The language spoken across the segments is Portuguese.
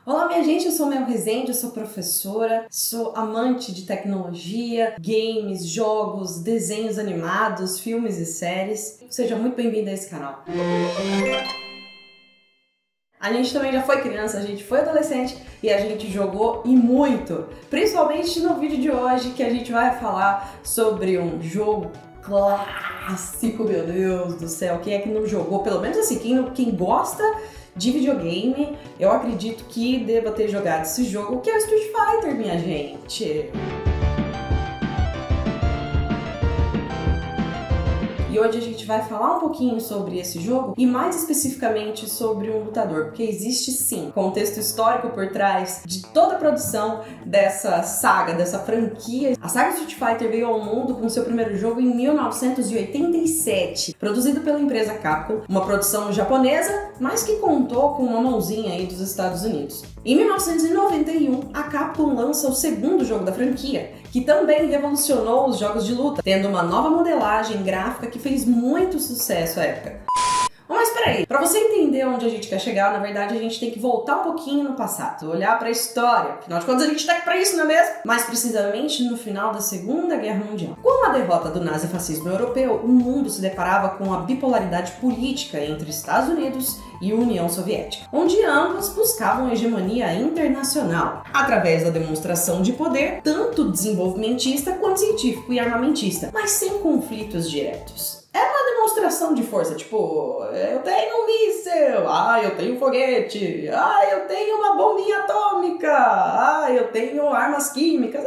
Olá minha gente, eu sou Mel Rezende, eu sou professora, sou amante de tecnologia, games, jogos, desenhos animados, filmes e séries. Seja muito bem-vindo a esse canal. A gente também já foi criança, a gente foi adolescente e a gente jogou e muito. Principalmente no vídeo de hoje que a gente vai falar sobre um jogo clássico, meu Deus do céu. Quem é que não jogou? Pelo menos assim, quem gosta de videogame, eu acredito que deva ter jogado esse jogo, que é o Street Fighter, minha gente. E hoje a gente vai falar um pouquinho sobre esse jogo e mais especificamente sobre um lutador, porque existe sim contexto histórico por trás de toda a produção dessa saga, dessa franquia. A saga Street Fighter veio ao mundo com seu primeiro jogo em 1987, produzido pela empresa Capcom, uma produção japonesa, mas que contou com uma mãozinha aí dos Estados Unidos. Em 1991, a Capcom lança o segundo jogo da franquia, que também revolucionou os jogos de luta, tendo uma nova modelagem gráfica que fez muito sucesso à época. Mas peraí, pra você entender onde a gente quer chegar, na verdade a gente tem que voltar um pouquinho no passado, olhar pra história. Afinal de contas a gente tá aqui pra isso, não é mesmo? Mais precisamente no final da Segunda Guerra Mundial. Com a derrota do nazifascismo europeu, o mundo se deparava com a bipolaridade política entre Estados Unidos e União Soviética, onde ambos buscavam hegemonia internacional, através da demonstração de poder, tanto desenvolvimentista quanto científico e armamentista, mas sem conflitos diretos. É uma demonstração de força, tipo, eu tenho um míssil, eu tenho um foguete, eu tenho uma bombinha atômica, eu tenho armas químicas,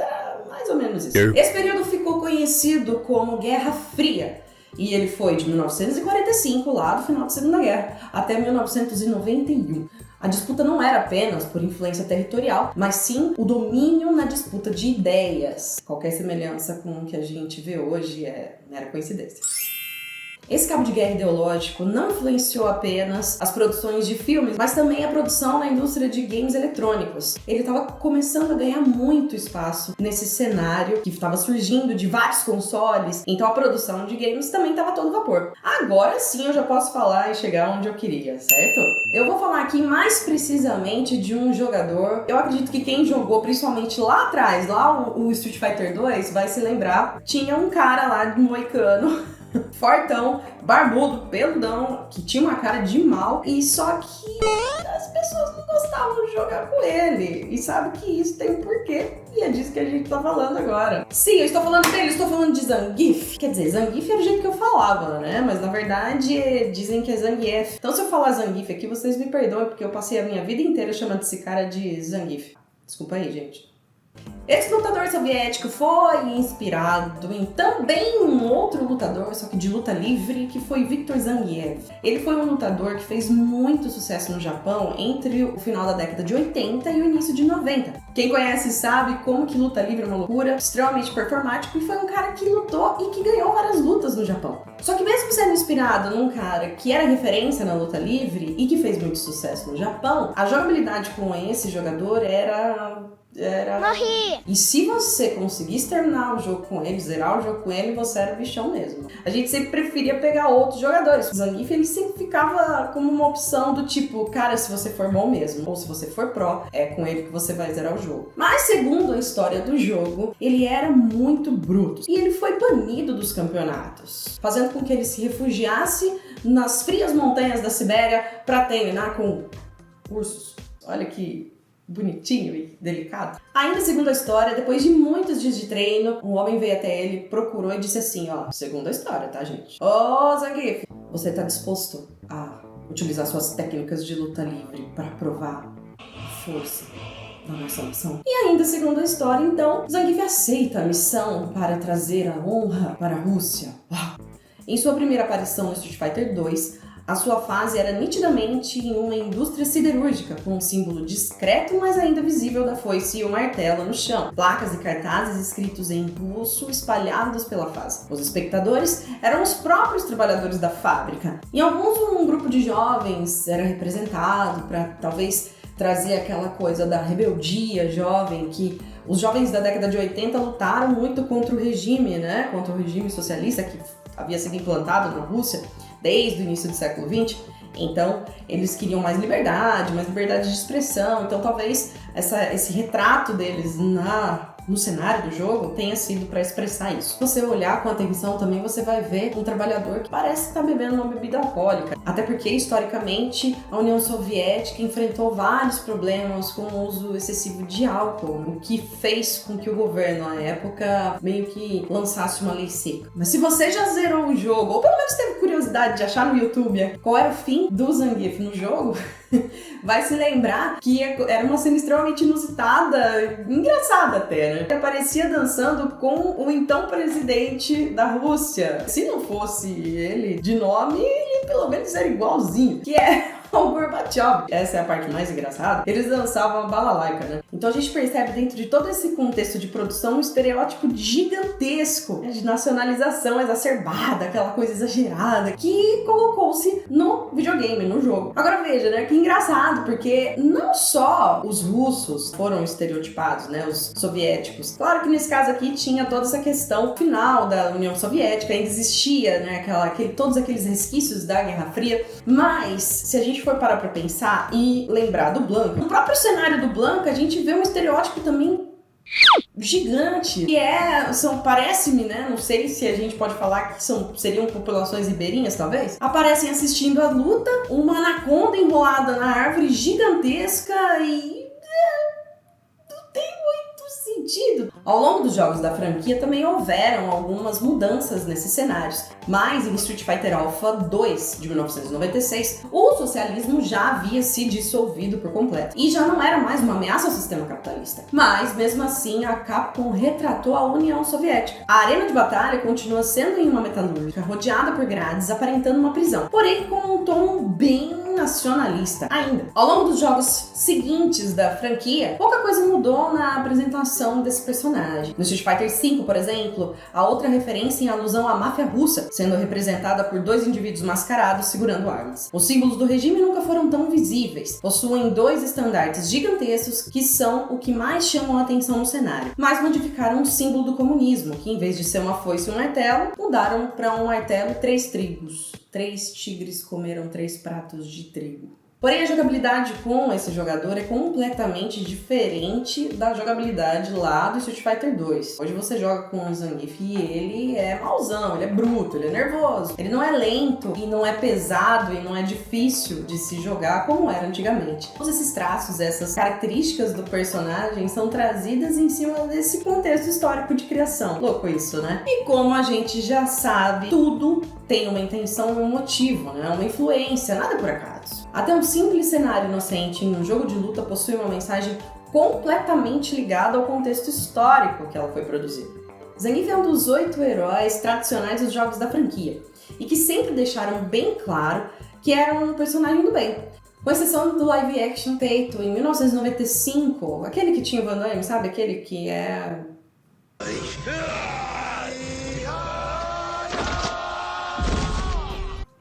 mais ou menos isso. Esse período ficou conhecido como Guerra Fria, e ele foi de 1945, lá do final da Segunda Guerra, até 1991. A disputa não era apenas por influência territorial, mas sim o domínio na disputa de ideias. Qualquer semelhança com o que a gente vê hoje é mera coincidência. Esse cabo de guerra ideológico não influenciou apenas as produções de filmes, mas também a produção na indústria de games eletrônicos. Ele estava começando a ganhar muito espaço nesse cenário que estava surgindo de vários consoles, então a produção de games também estava a todo vapor. Agora sim eu já posso falar e chegar onde eu queria, certo? Eu vou falar aqui mais precisamente de um jogador. Eu acredito que quem jogou, principalmente lá atrás, lá o Street Fighter 2, vai se lembrar. Tinha um cara lá de moicano, fortão, barbudo, peludão, que tinha uma cara de mal, e só que as pessoas não gostavam de jogar com ele. E sabe que isso tem um porquê, e é disso que a gente tá falando agora. Sim, eu estou falando dele, estou falando de Zangief. Quer dizer, Zangief era o jeito que eu falava, né? Mas na verdade dizem que é Zangief. Então se eu falar Zangief aqui, vocês me perdoem, porque eu passei a minha vida inteira chamando esse cara de Zangief. Desculpa aí, gente. Esse lutador soviético foi inspirado em também um outro lutador, só que de luta livre, que foi Viktor Zangiev. Ele foi um lutador que fez muito sucesso no Japão entre o final da década de 80 e o início de 90. Quem conhece sabe como que luta livre é uma loucura, extremamente performático, e foi um cara que lutou e que ganhou várias lutas no Japão. Só que mesmo sendo inspirado num cara que era referência na luta livre e que fez muito sucesso no Japão, a jogabilidade com esse jogador era... Morri! E se você conseguisse terminar o jogo com ele, zerar o jogo com ele, você era bichão mesmo. A gente sempre preferia pegar outros jogadores. O Zangief, ele sempre ficava como uma opção do tipo, cara, se você for bom mesmo, ou se você for pró, é com ele que você vai zerar o jogo. Mas segundo a história do jogo, ele era muito bruto. E ele foi banido dos campeonatos, fazendo com que ele se refugiasse nas frias montanhas da Sibéria para treinar com ursos. Olha que bonitinho e delicado. Ainda segundo a história, depois de muitos dias de treino, um homem veio até ele, procurou e disse assim, segundo a história, tá, gente? Ô, Zangief, você tá disposto a utilizar suas técnicas de luta livre para provar a força da nossa missão? E ainda segundo a história, então, Zangief aceita a missão para trazer a honra para a Rússia. Em sua primeira aparição no Street Fighter 2, a sua fase era nitidamente em uma indústria siderúrgica, com um símbolo discreto, mas ainda visível da foice e o martelo no chão. Placas e cartazes escritos em russo espalhados pela fase. Os espectadores eram os próprios trabalhadores da fábrica. Em alguns, um grupo de jovens era representado para talvez trazer aquela coisa da rebeldia jovem, que os jovens da década de 80 lutaram muito contra o regime, né? Contra o regime socialista que havia sido implantado na Rússia desde o início do século XX. Então, eles queriam mais liberdade de expressão. Então, talvez esse retrato deles no cenário do jogo tenha sido para expressar isso. Se você olhar com atenção também, você vai ver um trabalhador que parece estar bebendo uma bebida alcoólica. Até porque, historicamente, a União Soviética enfrentou vários problemas com o uso excessivo de álcool, o que fez com que o governo, na época, meio que lançasse uma lei seca. Mas se você já zerou o jogo, ou pelo menos teve curiosidade de achar no YouTube qual era o fim do Zangief no jogo, vai se lembrar que era uma cena extremamente inusitada, engraçada até, né? Ele aparecia dançando com o então presidente da Rússia. Se não fosse ele de nome, ele pelo menos era igualzinho, que é o Gorbachev. Essa é a parte mais engraçada. Eles dançavam a balalaica, né? Então a gente percebe dentro de todo esse contexto de produção um estereótipo gigantesco, né? De nacionalização exacerbada, aquela coisa exagerada que colocou-se no videogame, no jogo. Agora veja, né? Que engraçado, porque não só os russos foram estereotipados, né? Os soviéticos. Claro que nesse caso aqui tinha toda essa questão final da União Soviética, ainda existia, né? Todos aqueles resquícios da Guerra Fria, mas se a gente for parar pra pensar e lembrar do Blanca, no próprio cenário do Blanca, a gente vê um estereótipo também gigante, que parece-me, né, não sei se a gente pode falar que seriam populações ribeirinhas, talvez, aparecem assistindo a luta, uma anaconda enrolada na árvore gigantesca e não tem muito sentido. Ao longo dos jogos da franquia também houveram algumas mudanças nesses cenários, mas em Street Fighter Alpha 2 de 1996, o socialismo já havia se dissolvido por completo e já não era mais uma ameaça ao sistema capitalista. Mas mesmo assim, a Capcom retratou a União Soviética. A arena de batalha continua sendo em uma metalúrgica, rodeada por grades, aparentando uma prisão, porém com um tom bem nacionalista ainda. Ao longo dos jogos seguintes da franquia, pouca coisa mudou na apresentação desse personagem. No Street Fighter V, por exemplo, há outra referência em alusão à máfia russa, sendo representada por dois indivíduos mascarados segurando armas. Os símbolos do regime nunca foram tão visíveis. Possuem dois estandartes gigantescos que são o que mais chamam a atenção no cenário, mas modificaram o símbolo do comunismo, que em vez de ser uma foice e um martelo, mudaram para um martelo e 3 trigos. 3 tigres comeram 3 pratos de trigo. Porém, a jogabilidade com esse jogador é completamente diferente da jogabilidade lá do Street Fighter 2. Hoje você joga com o Zangief e ele é mauzão, ele é bruto, ele é nervoso. Ele não é lento e não é pesado e não é difícil de se jogar como era antigamente. Todos esses traços, essas características do personagem são trazidas em cima desse contexto histórico de criação. Louco isso, né? E como a gente já sabe, tudo tem uma intenção e um motivo, né? Uma influência, nada por acaso. Até um simples cenário inocente em um jogo de luta possui uma mensagem completamente ligada ao contexto histórico que ela foi produzida. Zangief é um dos 8 heróis tradicionais dos jogos da franquia, e que sempre deixaram bem claro que era um personagem do bem. Com exceção do live action feito em 1995, aquele que tinha o Van Damme, sabe? Aquele que é...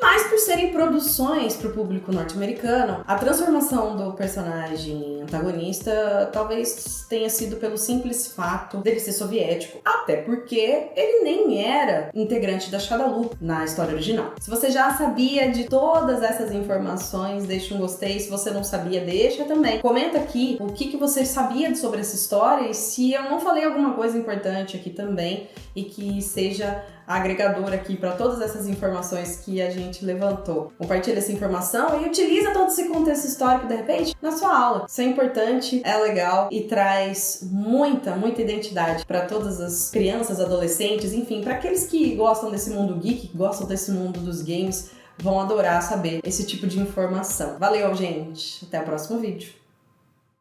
Mas por serem produções para o público norte-americano, a transformação do personagem antagonista talvez tenha sido pelo simples fato dele ser soviético, até porque ele nem era integrante da Shadaloo na história original. Se você já sabia de todas essas informações, deixa um gostei. Se você não sabia, deixa também. Comenta aqui o que você sabia sobre essa história e se eu não falei alguma coisa importante aqui também e que seja agregador aqui para todas essas informações que a gente levantou. Compartilha essa informação e utiliza todo esse contexto histórico, de repente, na sua aula. Isso é importante, é legal e traz muita identidade para todas as crianças, adolescentes, enfim, para aqueles que gostam desse mundo geek, que gostam desse mundo dos games, vão adorar saber esse tipo de informação. Valeu, gente! Até o próximo vídeo.